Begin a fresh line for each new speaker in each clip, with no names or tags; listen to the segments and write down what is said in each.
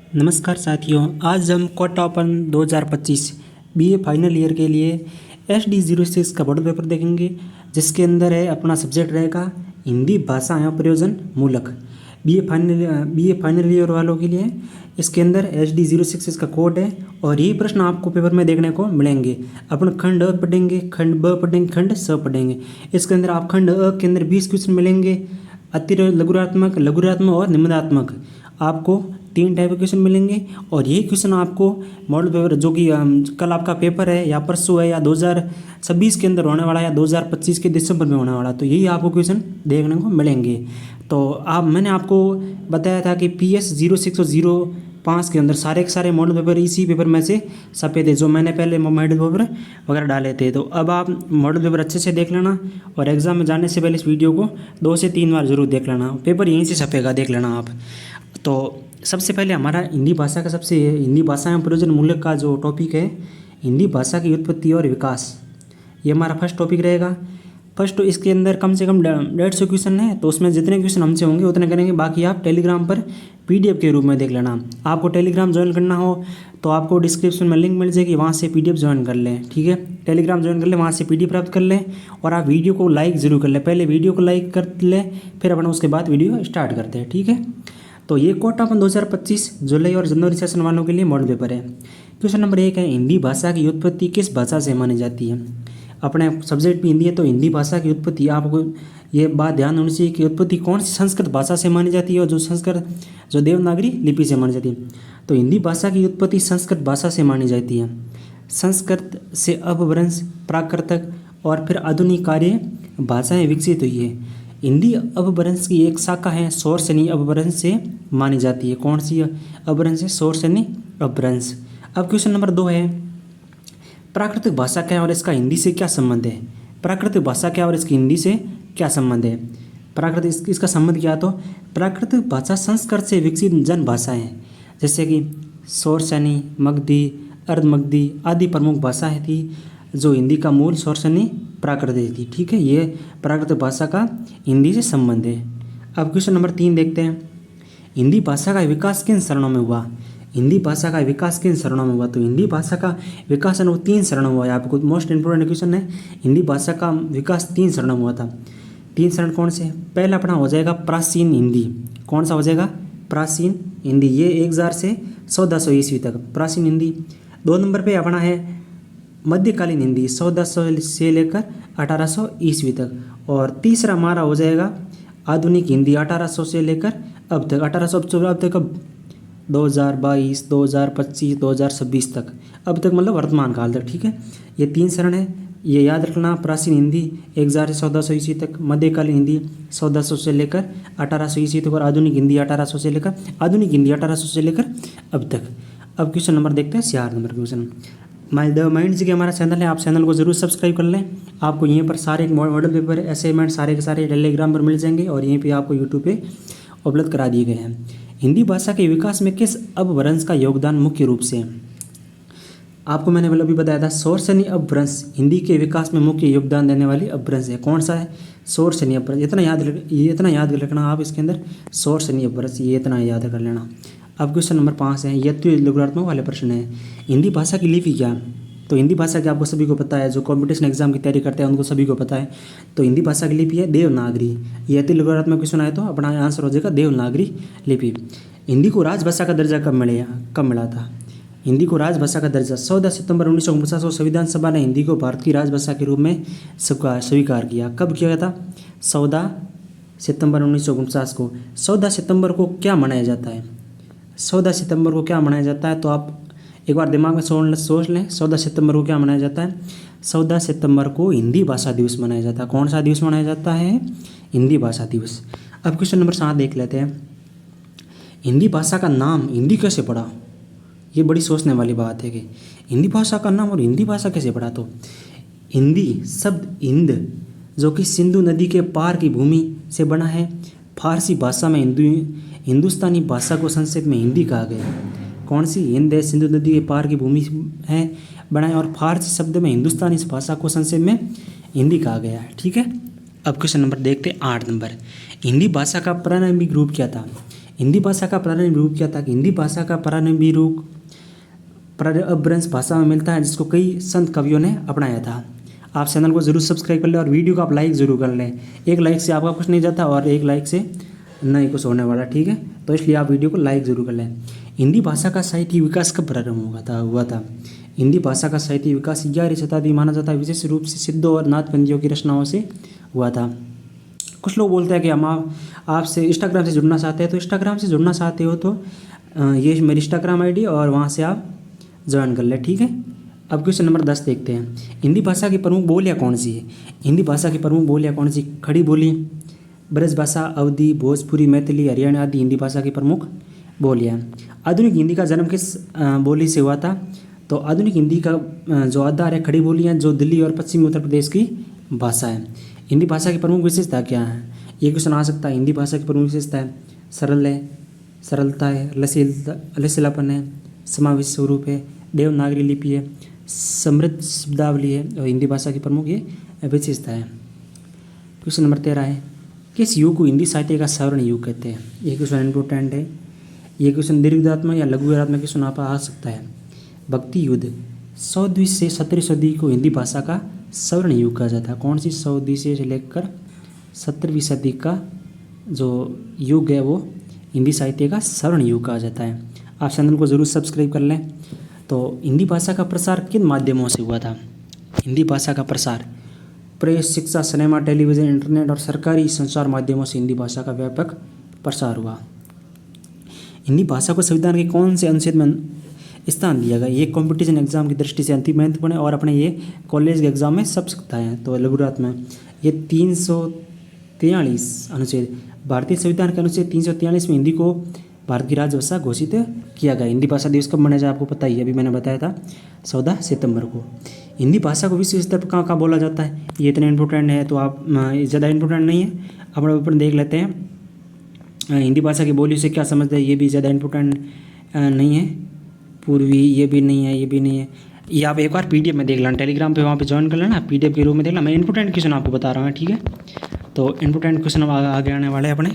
नमस्कार साथियों, आज हम Kota open 2025 BA final year के लिए SD06 का बोर्ड पेपर देखेंगे, जिसके अंदर है अपना सब्जेक्ट रहेगा हिंदी भाषा एवं प्रयोजन मूलक। बीए फाइनल ईयर वालों के लिए इसके अंदर SD06 इसका कोड है और यही प्रश्न आपको पेपर में देखने को मिलेंगे। अपन खंड अ पढ़ेंगे, खंड ब पढ़ेंगे, खंड स पढ़ेंगे। इसके अंदर आप खंड अ के अंदर 20 क्वेश्चन मिलेंगे, अतिरिक्त लघुरात्मक, लघुरात्मक और निम्नात्मक। आपको 3 टाइप के क्वेश्चन मिलेंगे और यही क्वेश्चन आपको मॉडल पेपर जो कि कल आपका पेपर है या परसों है या 2026 के अंदर होने वाला है या 2025 के दिसंबर में होने वाला, तो यही आपको क्वेश्चन देखने को मिलेंगे। तो मैंने आपको बताया था कि PS 06 और 05 के अंदर सारे के सारे मॉडल पेपर इसी पेपर में से छपे थे, जो मैंने पहले मॉडल पेपर वगैरह डाले थे। तो अब आप मॉडल पेपर अच्छे से देख लेना और एग्ज़ाम में जाने से पहले इस वीडियो को 2 से 3 बार जरूर देख लेना। पेपर यहीं से छपेगा, देख लेना आप। तो सबसे पहले हमारा हिंदी भाषा एवं प्रयोजन मूलक का जो टॉपिक है, हिंदी भाषा की उत्पत्ति और विकास, ये हमारा फर्स्ट टॉपिक रहेगा। फर्स्ट इसके अंदर कम से कम 150 क्वेश्चन है, तो उसमें जितने क्वेश्चन हमसे होंगे उतने करेंगे। बाकी आप टेलीग्राम पर PDF के रूप में देख लेना। आपको टेलीग्राम ज्वाइन करना हो तो आपको डिस्क्रिप्शन में लिंक मिल जाएगी, वहाँ से PDF ज्वाइन कर लें। ठीक है, टेलीग्राम ज्वाइन कर लें, वहाँ से PDF प्राप्त कर लें और आप वीडियो को लाइक ज़रूर कर लें। पहले वीडियो को लाइक कर लें, फिर अपन उसके बाद वीडियो स्टार्ट करते हैं। ठीक है, तो ये कोटा ओपन 2025 जुलाई और जनवरी सेशन वालों के लिए मॉडल पेपर है। क्वेश्चन नंबर 1 है, हिंदी भाषा की उत्पत्ति किस भाषा से मानी जाती है। अपने सब्जेक्ट भी हिंदी है, तो हिंदी भाषा की उत्पत्ति आपको ये बात ध्यान होनी चाहिए कि उत्पत्ति कौन सी संस्कृत भाषा से मानी जाती है और जो देवनागरी लिपि से मानी जाती है। तो हिंदी भाषा की उत्पत्ति संस्कृत भाषा से मानी जाती है। संस्कृत से अपभ्रंश, प्राकृतक और फिर आधुनिक कार्य भाषाएं विकसित हुई है। हिंदी अपभ्रंश की एक शाखा है, शौरसेनी अपभ्रंश से मानी जाती है। कौन सी अपभ्रंश है? शौरसेनी अपभ्रंश। अब क्वेश्चन नंबर 2 है, प्राकृतिक भाषा क्या है और इसका हिंदी से क्या संबंध है। प्राकृतिक भाषा क्या है और इसकी हिंदी से क्या संबंध है। प्राकृतिक इसका संबंध क्या है? तो प्राकृतिक भाषा संस्कृत से विकसित जन भाषा है, जैसे कि शौरसेनी, मगधी, अर्धमगधी आदि प्रमुख भाषाएं थी, जो हिंदी का मूल शौरसेनी प्राकृतिक थी। ठीक है, ये प्राकृतिक भाषा का हिंदी से संबंध है। अब क्वेश्चन नंबर 3 देखते हैं, हिंदी भाषा का विकास किन चरणों में हुआ। हिंदी भाषा का विकास किन चरणों में हुआ। तो हिंदी भाषा का विकास 3 चरणों में हुआ है। आपको मोस्ट इंपोर्टेंट क्वेश्चन है, हिंदी भाषा का विकास 3 चरणों में हुआ था। 3 चरण कौन से? पहला अपना हो जाएगा प्राचीन हिंदी। कौन सा हो जाएगा? प्राचीन हिंदी। ये 1000 से 1400 ईस्वी तक प्राचीन हिंदी। 2 नंबर पे अपना है मध्यकालीन हिंदी, 1400 से लेकर 1800 ईस्वी तक। और तीसरा हमारा हो जाएगा आधुनिक हिंदी, 1800 से लेकर अब तक। 1800 अब तक, अब 2022, 2025, 2026 तक, अब तक मतलब वर्तमान काल तक। ठीक है, ये 3 चरण है, ये याद रखना। प्राचीन हिंदी 1000 से 1400 ईस्वी तक, मध्यकालीन हिंदी 1400 से लेकर 1800 ईस्वी तक और आधुनिक हिंदी 1800 से लेकर अब तक। अब क्वेश्चन नंबर देखते हैं 4 नंबर क्वेश्चन। द माइंड जी के हमारा चैनल है, आप चैनल को जरूर सब्सक्राइब कर लें। आपको यहीं पर सारे मॉडल पेपर, असाइनमेंट सारे के सारे टेलीग्राम पर मिल जाएंगे और यहीं पे आपको यूट्यूब पे उपलब्ध करा दिए गए हैं। हिंदी भाषा के विकास में किस अपभ्रंश का योगदान मुख्य रूप से है। आपको मैंने अभी बताया था, शौरसेनी अपभ्रंश हिंदी के विकास में मुख्य योगदान देने वाली अपभ्रंश है। कौन सा है? शौरसेनी अपभ्रंश। इतना याद रखना आप इसके अंदर, शौरसेनी अपभ्रंश, ये इतना याद कर लेना। अब क्वेश्चन नंबर 5 है, यत्व लघुरात्मक वाले प्रश्न है। हिंदी भाषा की लिपि क्या? तो हिंदी भाषा की आपको सभी को पता है, जो कॉम्पिटिशन एग्जाम की तैयारी करते हैं उनको सभी को पता है। तो हिंदी भाषा की लिपि है देवनागरी। ये अति लघुरात्मक क्वेश्चन आए तो अपना आंसर हो जाएगा देवनागरी लिपि। हिंदी को राजभाषा का दर्जा कब मिला था। हिंदी को राजभाषा का दर्जा 14 सितंबर 1949 को संविधान सभा ने हिंदी को भारत की राजभाषा के रूप में स्वीकार किया। कब किया गया था? 14 सितंबर 1949 को। 14 सितंबर को क्या मनाया जाता है? 14 सितंबर को क्या मनाया जाता है? तो आप एक बार दिमाग में सोच लें, 14 सितंबर को क्या मनाया जाता है। 14 सितंबर को हिंदी भाषा दिवस मनाया जाता है। कौन सा दिवस मनाया जाता है? हिंदी भाषा दिवस। अब क्वेश्चन नंबर 7 देख लेते हैं, हिंदी भाषा का नाम हिंदी कैसे पड़ा। ये बड़ी सोचने वाली बात है कि हिंदी भाषा का नाम और हिंदी भाषा कैसे पड़ा। तो हिंदी शब्द हिंद, जो कि सिंधु नदी के पार की भूमि से बना है। फारसी भाषा में हिंदुस्तानी भाषा को संक्षेप में हिंदी कहा गया। कौन सी? हिंद है, सिंधु नदी के पार की भूमि है बना है, और फारसी शब्द में हिंदुस्तानी भाषा को संक्षेप में हिंदी कहा गया है। ठीक है, अब क्वेश्चन नंबर देखते हैं 8 नंबर, हिंदी भाषा का प्रारंभिक रूप क्या था। हिंदी भाषा का प्रारंभिक रूप क्या था कि हिंदी भाषा का प्रारंभिक रूप अपभ्रंश भाषा में मिलता है जिसको कई संत कवियों ने अपनाया था। आप चैनल को जरूर सब्सक्राइब कर लें और वीडियो को आप लाइक ज़रूर कर लें। एक लाइक से आपका कुछ नहीं जाता और एक लाइक से नहीं कुछ होने वाला, ठीक है। तो इसलिए आप वीडियो को लाइक ज़रूर कर लें। हिंदी भाषा का साहित्यिक विकास कब प्रारंभ हुआ था। हिंदी भाषा का साहित्यिक विकास 11वीं शताब्दी माना जाता है, विशेष रूप से सिद्धों और नाथपंथियों की रचनाओं से हुआ था। कुछ लोग बोलते हैं कि हम आपसे इंस्टाग्राम से जुड़ना चाहते हैं, तो इंस्टाग्राम से जुड़ना चाहते हो तो ये मेरी इंस्टाग्राम आईडी और वहाँ से आप ज्वाइन कर लें, ठीक है। अब क्वेश्चन नंबर 10 देखते हैं। हिंदी भाषा की प्रमुख बोलियाँ कौन सी है। हिंदी भाषा की प्रमुख बोलियाँ कौन सी। खड़ी बोली, ब्रज भाषा, अवधी, भोजपुरी, मैथिली, हरियाणा आदि हिंदी भाषा की प्रमुख बोलियाँ। आधुनिक हिंदी का जन्म किस बोली से हुआ था। तो आधुनिक हिंदी का जो आधार है खड़ी बोली है, जो दिल्ली और पश्चिमी उत्तर प्रदेश की भाषा है। हिंदी भाषा की प्रमुख विशेषता क्या है, ये क्वेश्चन आ सकता है। हिंदी भाषा की प्रमुख विशेषता है सरल है, सरलता है, लचीलापन है, समावेशी स्वरूप है, देवनागरी लिपि है, समृद्ध शब्दावली है और हिंदी भाषा की प्रमुख ये विशेषता है। क्वेश्चन नंबर 13 है, किस युग को हिंदी साहित्य का स्वर्ण युग कहते हैं। ये क्वेश्चन इम्पोर्टेंट है। ये क्वेश्चन दीर्घात्मक या लघुआत्मक क्वेश्चन आप आ सकता है। भक्ति युद्ध 14वीं से 17वीं सदी को हिंदी भाषा का स्वर्ण युग कहा जाता है। कौन सी 14वीं से लेकर 17वीं सदी का जो युग है वो हिंदी साहित्य का स्वर्ण युग कहा जाता है। आप चैनल को ज़रूर सब्सक्राइब कर लें। तो हिंदी भाषा का प्रसार किन माध्यमों से हुआ था। हिंदी भाषा का प्रसार प्रेस, शिक्षा, सिनेमा, टेलीविज़न, इंटरनेट और सरकारी संचार माध्यमों से हिंदी भाषा का व्यापक प्रसार हुआ। हिंदी भाषा को संविधान के कौन से अनुच्छेद में स्थान दिया गया। ये कंपटीशन एग्जाम की दृष्टि से अति महत्वपूर्ण है और अपने ये कॉलेज के एग्जाम में सब सकता है। तो लघुरात में ये 343 अनुच्छेद, भारतीय संविधान के अनुच्छेद 343 में हिंदी को भारत की राजभाषा घोषित किया गया। हिंदी भाषा दिवस कब मनाया जाए आपको पता ही है, अभी मैंने बताया था 14 सितंबर को। हिंदी भाषा को विश्व स्तर पर कहाँ कहाँ बोला जाता है, ये इतना इंपॉर्टेंट है तो आप ज़्यादा इंपॉर्टेंट नहीं है, अपने ऊपर देख लेते हैं। हिंदी भाषा की बोली से क्या समझते हैं, ये भी ज़्यादा इंपॉर्टेंट नहीं है। पूर्वी ये भी नहीं है, ये भी नहीं है। ये आप एक बार PDF में देख लेना, टेलीग्राम पे वहाँ पे ज्वाइन कर लेना, PDF के रूप में देख लेना। मैं इंपॉर्टेंट क्वेश्चन आपको बता रहा हूँ, ठीक है। तो इंपॉर्टेंट क्वेश्चन आगे आने वाले हैं अपने,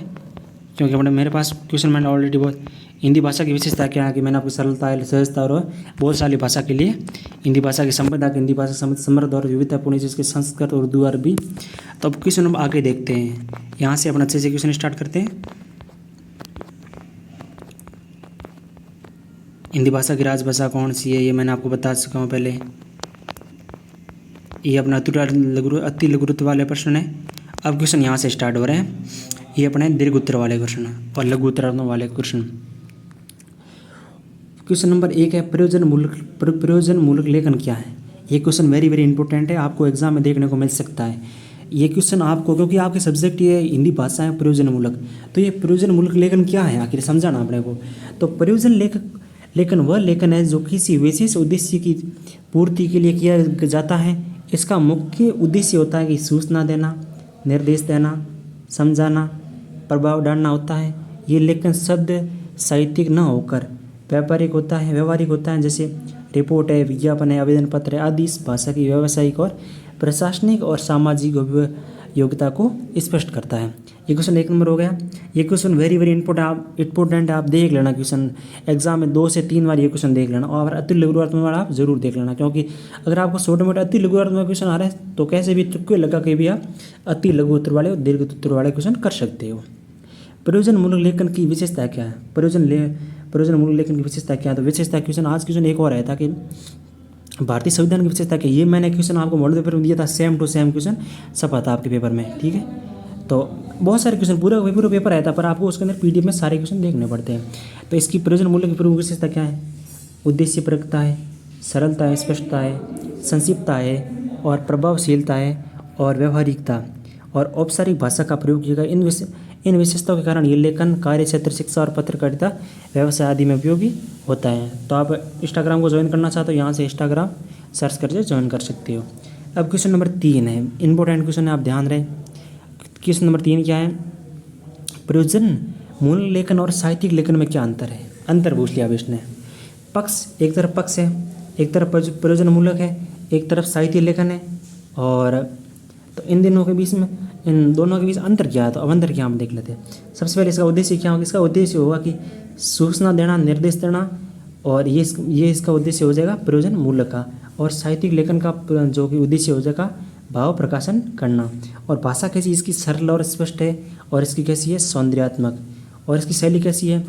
क्योंकि अपने मेरे पास क्वेश्चन मैंने ऑलरेडी बहुत। हिंदी भाषा की विशेषता क्या है कि मैंने आपको सरलता, सहजता और बोलचाली भाषा के लिए हिंदी भाषा की संपदा, हिंदी भाषा समृद्ध और विविधतापूर्ण, जिसके संस्कृत, उर्दू, अरबी। तो अब क्वेश्चन हम आगे देखते हैं, यहाँ से अपना अच्छे से क्वेश्चन स्टार्ट करते हैं। हिंदी भाषा की राजभाषा कौन सी है, ये मैंने आपको बता चुका हूँ पहले। ये अपना अति लघु उत्तर वाले प्रश्न है। अब क्वेश्चन यहाँ से स्टार्ट हो रहे हैं। ये अपने दीर्घ उत्तर वाले क्वेश्चन और लघु उत्तर वाले क्वेश्चन। क्वेश्चन नंबर 1 है, प्रयोजन मूलक लेखन क्या है। ये क्वेश्चन वेरी वेरी इंपॉर्टेंट है, आपको एग्जाम में देखने को मिल सकता है ये क्वेश्चन आपको, क्योंकि आपके सब्जेक्ट ये हिंदी भाषा है प्रयोजन मूलक। तो ये प्रयोजन मूलक लेखन क्या है आखिर समझाना अपने को। तो प्रयोजन लेखन वह लेखन है जो किसी विशेष उद्देश्य की पूर्ति के लिए किया जाता है। इसका मुख्य उद्देश्य होता है कि सूचना देना, निर्देश देना, समझाना, प्रभाव डालना होता है। ये लेखन शब्द साहित्यिक न होकर व्यावहारिक होता है, जैसे रिपोर्ट है, विज्ञापन है, आवेदन पत्र है आदि। इस भाषा की व्यावसायिक और प्रशासनिक और सामाजिक योग्यता को स्पष्ट करता है। ये क्वेश्चन 1 नंबर हो गया। ये क्वेश्चन वेरी वेरी इंपॉर्टेंट है, आप देख लेना क्वेश्चन एग्जाम में 2 से 3 बार ये क्वेश्चन देख लेना। और अति लघुत्तम वाला आप जरूर देख लेना, क्योंकि अगर आपको छोटे मोटे अति लघुत्तम क्वेश्चन आ रहे हैं तो कैसे भी तुक्के लगा के भी आप अति लघु उत्तर वाले और दीर्घ उत्तर वाले क्वेश्चन कर सकते हो। प्रयोजन मूलक लेखन की विशेषता क्या है। प्रयोजन मूलक लेखन की विशेषता क्या है। तो विशेषता क्वेश्चन आज क्वेश्चन एक और आया था कि भारतीय संविधान की विशेषता क्या। ये मैंने क्वेश्चन आपको मॉडल पेपर में दिया था, सेम टू सेम क्वेश्चन छपा था आपके पेपर में, ठीक है। तो बहुत सारे क्वेश्चन पूरा पेपर आया था, पर आपको उसके अंदर PDF में सारे क्वेश्चन देखने पड़ते हैं। तो इसकी प्रयोजन मूल्य की प्रमुख विशेषता क्या है। उद्देश्यपरकता है, सरलता है, स्पष्टता है, संक्षिप्तता है और प्रभावशीलता है और व्यवहारिकता और औपचारिक भाषा का प्रयोग किया गया। इन विशेषताओं के कारण ये लेखन कार्य क्षेत्र, शिक्षा और पत्रकारिता, व्यवसाय आदि में उपयोगी होता है। तो आप इंस्टाग्राम को ज्वाइन करना चाहते हो, यहाँ से इंस्टाग्राम सर्च करके ज्वाइन कर सकते हो। अब क्वेश्चन नंबर 3 है, इंपॉर्टेंट क्वेश्चन है, आप ध्यान रहे। क्वेश्चन नंबर 3 क्या है, प्रयोजन मूल लेखन और साहित्यिक लेखन में क्या अंतर है। अंतर पूछ लिया अब इसने। पक्ष, एक तरफ पक्ष है, एक तरफ प्रयोजन मूलक है, एक तरफ साहित्य लेखन है। और तो इन दोनों के बीच अंतर क्या है, तो अब अंतर क्या हम देख लेते हैं। सबसे पहले इसका उद्देश्य क्या होगा, इसका उद्देश्य होगा कि सूचना देना, निर्देश देना, और ये इसका उद्देश्य हो जाएगा प्रयोजन मूलक का। और साहित्यिक लेखन का जो कि उद्देश्य हो जाएगा भाव प्रकाशन करना। और भाषा कैसी, इसकी सरल और स्पष्ट है, और इसकी कैसी है, सौंदर्यात्मक। और इसकी शैली कैसी है,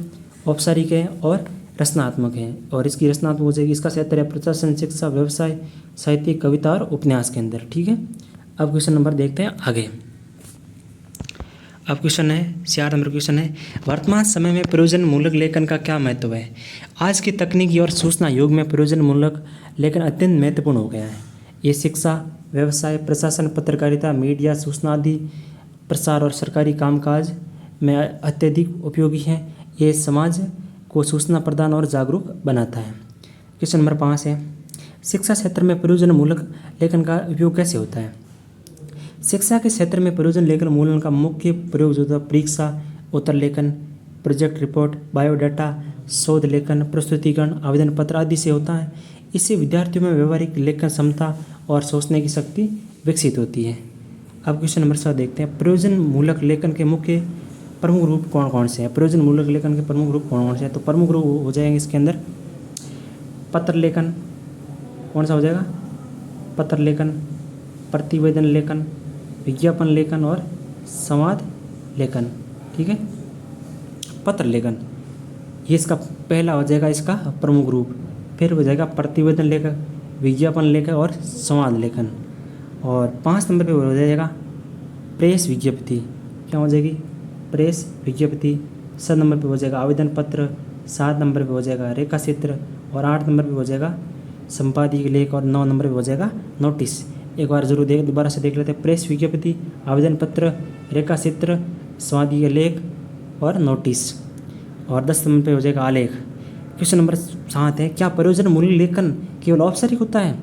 औपचारिक है और रचनात्मक है। और इसकी रचनात्मक हो जाएगी, इसका क्षेत्र है प्रशासन, शिक्षा, व्यवसाय, साहित्य, कविता और उपन्यास के अंदर। ठीक है, अब क्वेश्चन नंबर देखते हैं आगे। अब क्वेश्चन है 4 नंबर क्वेश्चन है, वर्तमान समय में प्रयोजन मूलक लेखन का क्या महत्व है। आज के तकनीकी और सूचना युग में प्रयोजन मूलक लेखन अत्यंत महत्वपूर्ण हो गया है। ये शिक्षा, व्यवसाय, प्रशासन, पत्रकारिता, मीडिया, सूचना आदि प्रसार और सरकारी कामकाज में अत्यधिक उपयोगी है। ये समाज को सूचना प्रदान और जागरूक बनाता है। क्वेश्चन नंबर 5 है, शिक्षा क्षेत्र में प्रयोजन मूलक लेखन का उपयोग कैसे होता है। शिक्षा के क्षेत्र में प्रयोजन लेखन मूलन का मुख्य प्रयोग जो था परीक्षा उत्तर लेखन, प्रोजेक्ट रिपोर्ट, बायोडाटा, शोध लेखन, प्रस्तुतिकरण, आवेदन पत्र आदि से होता है। इससे विद्यार्थियों में व्यवहारिक लेखन क्षमता और सोचने की शक्ति विकसित होती है। अब क्वेश्चन नंबर 7 देखते हैं, प्रयोजन मूलक लेखन के मुख्य प्रमुख रूप कौन कौन से हैं। प्रयोजन मूलक लेखन के प्रमुख रूप कौन कौन से हैं, तो प्रमुख रूप हो जाएंगे इसके अंदर पत्र लेखन, कौन सा हो जाएगा, पत्र लेखन, प्रतिवेदन लेखन, विज्ञापन लेखन और संवाद लेखन। ठीक है, पत्र लेखन ये इसका पहला हो जाएगा, इसका प्रमुख रूप। फिर हो जाएगा प्रतिवेदन लेखन, विज्ञापन लेखन और संवाद लेखन। और 5 नंबर पे हो जाएगा प्रेस विज्ञप्ति, क्या हो जाएगी, प्रेस विज्ञप्ति। 7 नंबर पे हो जाएगा आवेदन पत्र, 7 नंबर पे हो जाएगा रेखा चित्र, और 8 नंबर पे हो जाएगा संपादकीय लेख, और 9 नंबर पे हो जाएगा नोटिस। एक बार जरूर दोबारा से देख लेते हैं, प्रेस विज्ञप्ति, आवेदन पत्र, रेखा चित्र, संपादकीय लेख और नोटिस। और 10 नंबर पे हो जाएगा आलेख। क्वेश्चन नंबर 7 है, क्या प्रयोजन मूलक लेखन केवल औपचारिक होता है।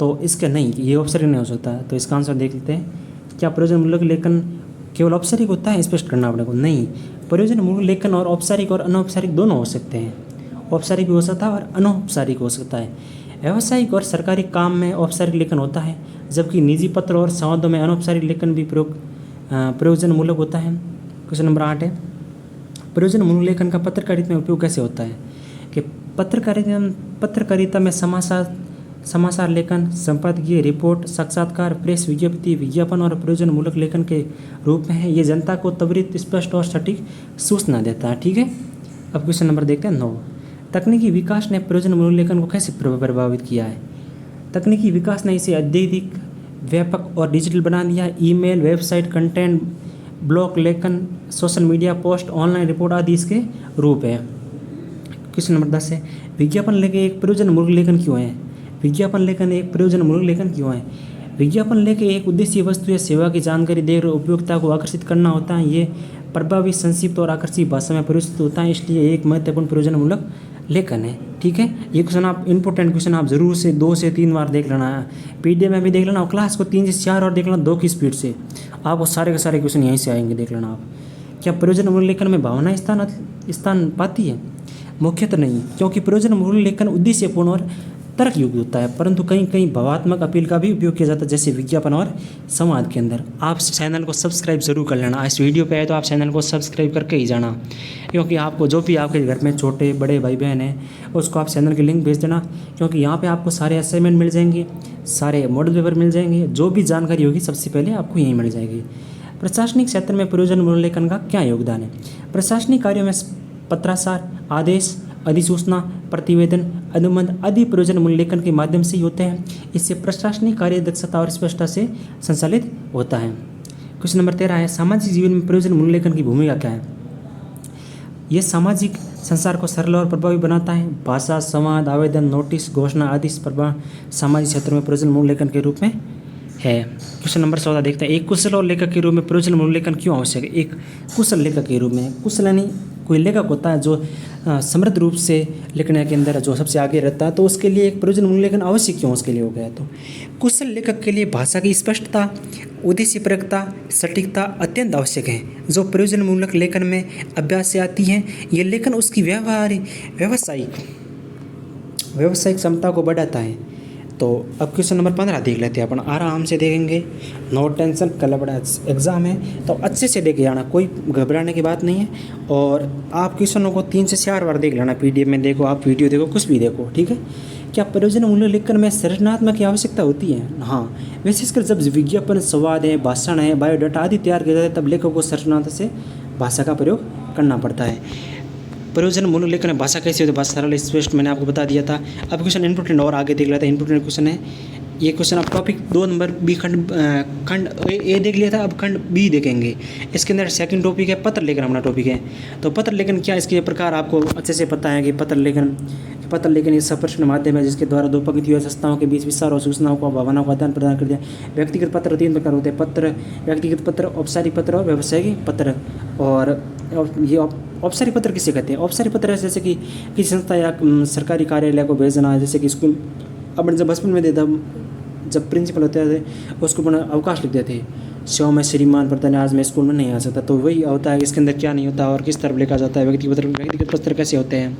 तो इसका नहीं, ये औपचारिक नहीं हो सकता। तो इसका आंसर देख लेते हैं, क्या प्रयोजन मूलक लेखन केवल औपचारिक होता है, स्पष्ट करना अपने को। नहीं, प्रयोजन मूलक लेखन और औपचारिक और अनौपचारिक दोनों हो सकते हैं। औपचारिक भी हो सकता है और अनौपचारिक हो सकता है। व्यावसायिक और सरकारी काम में औपचारिक लेखन होता है, जबकि निजी पत्र और संवादों में अनौपचारिक लेखन भी प्रयोजन मूलक होता है। क्वेश्चन नंबर 8 है, प्रयोजन मूलक लेखन का पत्रकारिता में उपयोग कैसे होता है। कि पत्रकारिता में समाचार लेखन, संपादकीय रिपोर्ट, साक्षात्कार, प्रेस विज्ञप्ति, विज्ञापन और प्रयोजन मूलक लेखन के रूप में है। ये जनता को त्वरित, स्पष्ट और सटीक सूचना देता है। ठीक है, अब क्वेश्चन नंबर देखते हैं 9, तकनीकी विकास ने प्रयोजन मूलक लेखन को कैसे प्रभावित किया है। तकनीकी विकास ने इसे अत्यधिक व्यापक और डिजिटल बना दिया। ईमेल, वेबसाइट, कंटेंट, ब्लॉग लेखन, social media post, online report आदि इसके रूप है। क्वेश्चन नंबर 10 है, विज्ञापन लेखन एक प्रयोजन मूलक लेखन क्यों है। विज्ञापन लेखन एक प्रयोजन मूलक लेखन क्यों है। विज्ञापन लेखन एक उद्देश्य वस्तु या सेवा की जानकारी देकर उपयोक्ता को आकर्षित करना होता है। ये प्रभावी, संक्षिप्त और आकर्षक भाषा में प्रस्तुत होता है, इसलिए एक महत्वपूर्ण प्रयोजन मूलक लेखन है। ठीक है, ये क्वेश्चन आप इंपॉर्टेंट क्वेश्चन आप जरूर से 2 से 3 बार देख लेना है, पीडीएफ में भी देख लेना और क्लास को 3 से 4 और देख लेना 2 की स्पीड से। आपको सारे के सारे क्वेश्चन यहीं से आएंगे, देख लेना आप। क्या प्रयोजन मूलक लेखन में भावना स्थान पाती है। मुख्यतः नहीं, क्योंकि प्रयोजन मूलक लेखन उद्देश्यपूर्ण और तर्कयुक्त होता है, परंतु कहीं कहीं भावात्मक अपील का भी उपयोग किया जाता है, जैसे विज्ञापन और संवाद के अंदर। आप चैनल को सब्सक्राइब जरूर कर लेना। इस वीडियो पे आए तो आप चैनल को सब्सक्राइब करके ही जाना, क्योंकि आपको जो भी आपके घर में छोटे बड़े भाई बहन हैं उसको आप चैनल की लिंक भेज देना, क्योंकि यहाँ पे आपको सारे असाइनमेंट मिल जाएंगे, सारे मॉडल पेपर मिल जाएंगे, जो भी जानकारी होगी सबसे पहले आपको यहीं मिल जाएगी। प्रशासनिक क्षेत्र में प्रयोजन मूलक लेखन का क्या योगदान है। प्रशासनिक कार्यों में पत्राचार, आदेश, अधिसूचना, प्रतिवेदन, अनुबंध आदि प्रयोजन मूलक लेखन के माध्यम से ही होते हैं। इससे प्रशासनिक कार्य दक्षता और स्पष्टता से संचालित होता है। क्वेश्चन नंबर 13 है, सामाजिक जीवन में प्रयोजन मूलक लेखन की भूमिका क्या है। यह सामाजिक संसार को सरल और प्रभावी बनाता है। भाषा, संवाद, आवेदन, नोटिस, घोषणा आदि सामाजिक क्षेत्र में प्रयोजन मूलक लेखन के रूप में है। क्वेश्चन नंबर 14 देखते हैं, एक कुशल और लेखक के रूप में प्रयोजन मूलक लेखन क्यों आवश्यक है। एक कुशल लेखक के रूप में, कुशल यानी कोई लेखक होता है जो समृद्ध रूप से लिखने के अंदर जो सबसे आगे रहता है, तो उसके लिए एक प्रयोजन मूलक लेखन आवश्यक क्यों उसके लिए हो गया। तो कुशल लेखक के लिए भाषा की स्पष्टता, उद्देश्यपरकता, सटीकता अत्यंत आवश्यक है, जो प्रयोजन मूलक लेखन में अभ्यास से आती है। यह लेखन उसकी व्यावसायिक क्षमता को बढ़ाता है। तो अब क्वेश्चन नंबर 15 देख लेते हैं अपन, आराम से देखेंगे, नो टेंशन, कल बड़ा एग्ज़ाम है तो अच्छे से देखे जाना, कोई घबराने की बात नहीं है। और आप क्वेश्चनों को 3 से 4 बार देख लेना, PDF में देखो, आप वीडियो देखो, कुछ भी देखो, ठीक है। क्या प्रयोजन मूल्य लेखन में संरचनात्मक की आवश्यकता होती है? हाँ, विशेषकर जब विज्ञापन, संवाद है, भाषण है, बायोडाटा आदि तैयार किया जाता है तब लेखक को संरचनात्मक से भाषा का प्रयोग करना पड़ता है। प्रयोजन मूल्य लेखन में भाषा कैसी होती है? भाषा सरल स्पष्ट, मैंने आपको बता दिया था। अब क्वेश्चन इंपोर्टेंट और आगे देख लेते हैं, इंपोर्टेंट क्वेश्चन है ये क्वेश्चन। आप टॉपिक 2 नंबर बी खंड ए देख लिया था, अब खंड बी देखेंगे। इसके अंदर सेकंड टॉपिक है पत्र लेखन, अपना टॉपिक है। तो पत्र लेखन क्या, इसके प्रकार आपको अच्छे से पता है कि पत्र लेखन इस प्रश्न माध्यम है जिसके द्वारा 2 पंक्तियों संस्थाओं के बीच विचार और सूचनाओं को, भावनाओं का आदान प्रदान कर दिया। व्यक्तिगत पत्र 3 प्रकार होते हैं, पत्र, व्यक्तिगत पत्र, औपचारिक पत्र और व्यावसायिक पत्र। और ये औपचारिक पत्र किसे कहते हैं? औपचारिक पत्र जैसे कि किसी संस्था या सरकारी कार्यालय को भेजना, जैसे कि स्कूल अपन जब बचपन में देता, जब प्रिंसिपल होते थे उसको अपना अवकाश लिख देते, सो मैं श्रीमान प्रधान आज मैं स्कूल में नहीं आ सकता, तो वही होता है इसके अंदर क्या नहीं होता और किस तरफ लिखा जाता है। व्यक्तिगत पत्र कैसे होते हैं?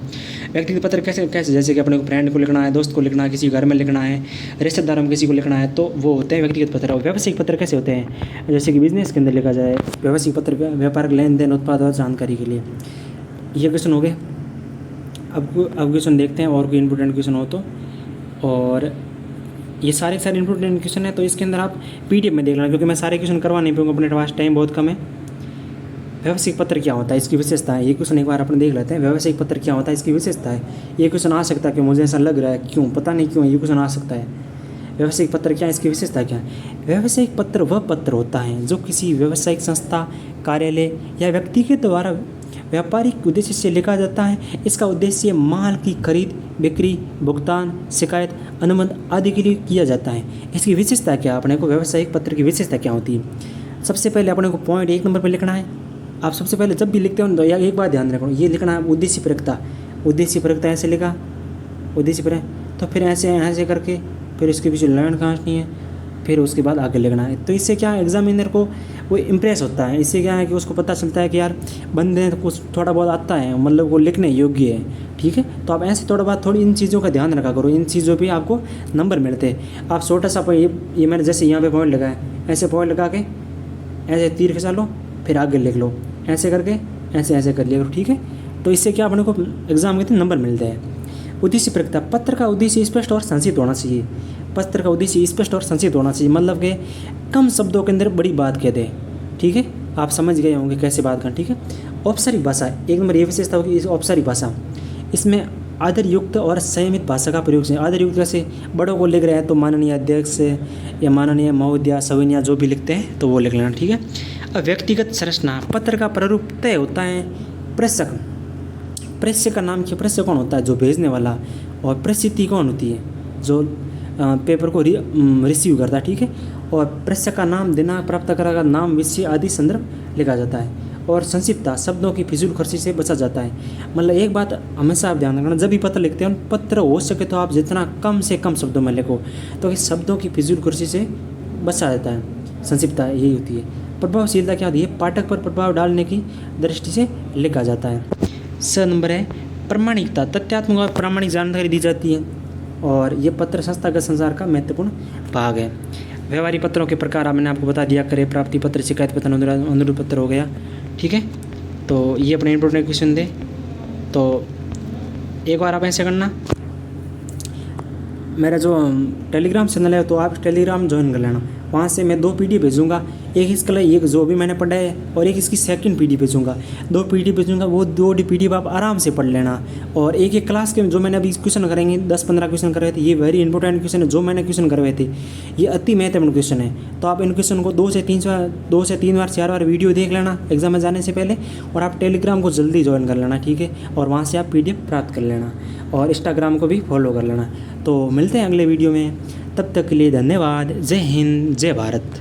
व्यक्तिगत पत्र कैसे जैसे कि अपने को फ्रेंड को लिखना है, दोस्त को लिखना है, किसी घर में लिखना है, रिश्तेदारों में किसी को लिखना है, तो वो होते हैं व्यक्तिगत पत्र। और व्यावसायिक पत्र कैसे होते हैं? जैसे कि बिजनेस के अंदर लिखा जाए, व्यावसायिक पत्र व्यापारिक लेन देन, उत्पाद और जानकारी के लिए। ये क्वेश्चन हो गए। अब क्वेश्चन देखते हैं और कोई इंपोर्टेंट क्वेश्चन हो तो। और ये सारे इंपोर्टेंट क्वेश्चन है तो इसके अंदर आप PDF में देख लेना, क्योंकि मैं सारे क्वेश्चन करवा नहीं पाऊंगा, अपने पास टाइम बहुत कम है। व्यावसायिक पत्र क्या होता है, इसकी विशेषता है, ये क्वेश्चन एक बार अपन देख लेते हैं। व्यावसायिक पत्र क्या होता है, इसकी विशेषता है। ये क्वेश्चन आ सकता है कि मुझे ऐसा लग रहा है, क्यों पता नहीं क्यों ये क्वेश्चन आ सकता है। व्यावसायिक पत्र क्या है, इसकी विशेषता क्या है? व्यावसायिक पत्र वह पत्र होता है जो किसी व्यावसायिक संस्था, कार्यालय या व्यक्ति के द्वारा व्यापारिक उद्देश्य से लिखा जाता है। इसका उद्देश्य माल की खरीद, बिक्री, भुगतान, शिकायत, अनुबंध आदि के लिए किया जाता है। इसकी विशेषता क्या, अपने को व्यावसायिक पत्र की विशेषता क्या होती है? सबसे पहले अपने को पॉइंट 1 नंबर पर लिखना है। आप सबसे पहले जब भी लिखते हो तो एक बात ध्यान रखो, ये लिखना है उद्देश्य परकता ऐसे लिखा, उद्देश्य पर, तो फिर ऐसे करके फिर इसके पीछे लाइन खींचनी है, फिर उसके बाद आगे लिखना है। तो इससे क्या एग्जामिनर को वो इम्प्रेस होता है, इससे क्या है कि उसको पता चलता है कि यार बंदे तो कुछ थोड़ा बहुत आता है, मतलब वो लिखने योग्य है, ठीक है। तो आप ऐसे थोड़ी इन चीज़ों का ध्यान रखा करो, इन चीज़ों पे आपको नंबर मिलते हैं। आप छोटा सा ये मैंने जैसे यहाँ पे पॉइंट लगाया, ऐसे पॉइंट लगा के ऐसे तीर खिंचा लो, फिर आगे लिख लो, ऐसे करके ऐसे कर लिया करो, ठीक है। तो इससे क्या अपने को एग्जाम के नंबर मिलते हैं। उद्देश्य प्रकता, पत्र का उद्देश्य स्पष्ट और संक्षिप्त होना चाहिए। पत्र का उद्देश्य स्पष्ट और संक्षिप्त होना चाहिए, मतलब कि कम शब्दों के अंदर बड़ी बात कह दे, ठीक है। आप समझ गए होंगे कैसे बात करना, ठीक है। औपचारिक भाषा, 1 नंबर ये विशेषता होगी इस औपचारिक भाषा, इसमें आदर युक्त और संयमित भाषा का प्रयोग है। आदर युक्त जैसे बड़ों को लिख रहे हैं तो माननीय अध्यक्ष या माननीय महोदया, सविनिया जो भी लिखते हैं तो वो लिख लेना, ठीक है। अब व्यक्तिगत संरचना, पत्र का प्रारूप तय होता है। प्रेषक, प्रेषक का नाम क्या, प्रेषक कौन होता है? जो भेजने वाला। और प्रसिद्धि कौन होती है? जो पेपर को रिसीव करता है, ठीक है। और प्रेषक का नाम, दिनांक, प्राप्तकर्ता का नाम, विषय आदि संदर्भ लिखा जाता है। और संक्षिप्तता, शब्दों की फिजूल खर्ची से बचा जाता है। मतलब एक बात हमेशा आप ध्यान रखना, जब भी पत्र लिखते हो, पत्र हो सके तो आप जितना कम से कम शब्दों में लिखो, तो इस शब्दों की फिजूल खर्ची से बचा जाता है। संक्षिप्तता यही होती है। प्रभावशीलता क्या होती है? पाठक पर प्रभाव डालने की दृष्टि से लिखा जाता है। 6 नंबर है प्रामाणिकता, तथ्यात्मक और प्रामाणिक जानकारी दी जाती है। और ये पत्र संस्थागत संचार का महत्वपूर्ण भाग है। व्यवहारिक पत्रों के प्रकार मैंने आपको बता दिया, क्रय प्राप्ति पत्र, शिकायत पत्र, अनुरोध पत्र हो गया, ठीक है। तो ये अपने इंपोर्टेंट क्वेश्चन थे। तो एक बार आप ऐसे करना, मेरा जो टेलीग्राम चैनल है तो आप टेलीग्राम ज्वाइन कर लेना, वहाँ से मैं 2 PDF भेजूँगा, एक इसका एक जो भी मैंने पढ़ा है और एक इसकी सेकंड PDF भेजूँगा। 2 PDF भेजूँगा, वो 2 PDF आप आराम से पढ़ लेना। और एक क्लास के जो मैंने अभी क्वेश्चन करेंगे 10-15 क्वेश्चन करवाए थे, ये वेरी इंपॉर्टेंट क्वेश्चन है। जो मैंने क्वेश्चन करवाए थे ये अति महत्वपूर्ण क्वेश्चन है। तो आप इन क्वेश्चन को 2 से 3 बार 4 बार वीडियो देख लेना एग्जाम में जाने से पहले, और आप टेलीग्राम को जल्दी ज्वाइन कर लेना, ठीक है। और वहाँ से आप PDF प्राप्त कर लेना, और इंस्टाग्राम को भी फॉलो कर लेना। तो मिलते हैं अगले वीडियो में, तब तक के लिए धन्यवाद। जय हिंद, जय भारत।